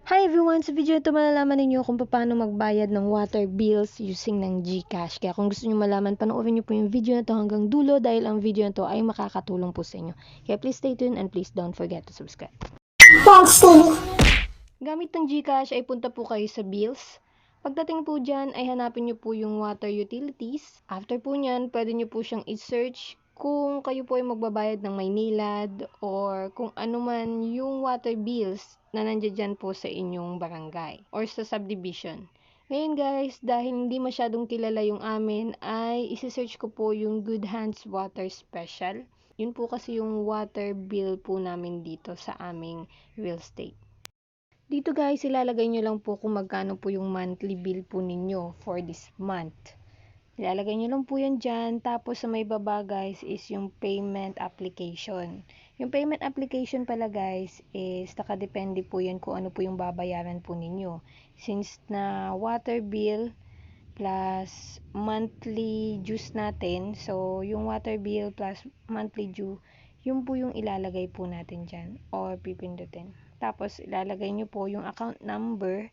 Hi everyone! Sa video ito malalaman ninyo kung paano magbayad ng water bills using ng GCash. Kaya kung gusto nyo malaman, panoorin nyo po yung video na to hanggang dulo dahil ang video na to ay makakatulong po sa inyo. Kaya please stay tuned and please don't forget to subscribe. Gamit ng GCash ay punta po kayo sa bills. Pagdating po dyan ay hanapin nyo po yung water utilities. After po nyan, pwede nyo po siyang i-search kung kayo po ay magbabayad ng Maynilad or kung ano man yung water bills na nandiyan dyan po sa inyong barangay or sa subdivision. Ngayon guys, dahil hindi masyadong kilala yung amin, ay isi-search ko po yung Good Hands Water Special. Yun po kasi yung water bill po namin dito sa aming real estate. Dito guys, ilalagay nyo lang po kung magkano po yung monthly bill po ninyo for this month. Ilalagay nyo lang po yan dyan. Tapos sa may baba guys is yung payment application. Yung payment application pala guys is nakadepende po yan kung ano po yung babayaran po ninyo. Since na water bill plus monthly dues natin. So yung water bill plus monthly due, yun po yung ilalagay po natin dyan or pipindutin. Tapos ilalagay nyo po yung account number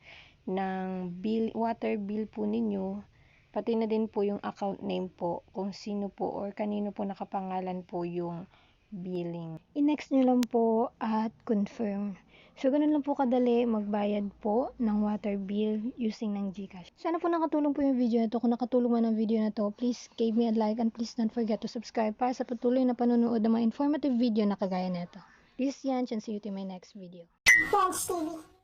ng water bill po ninyo. Pati na din po yung account name po, kung sino po or kanino po nakapangalan po yung billing. I-next nyo lang po at confirm. So, ganun lang po kadali magbayad po ng water bill using ng GCash. Sana po nakatulong po yung video na to. Kung nakatulong man ang video na to, please give me a like and please don't forget to subscribe para sa patuloy na panonood ng mga informative video na kagaya nito. This is Yan, and see you to my next video. Thanks, TV.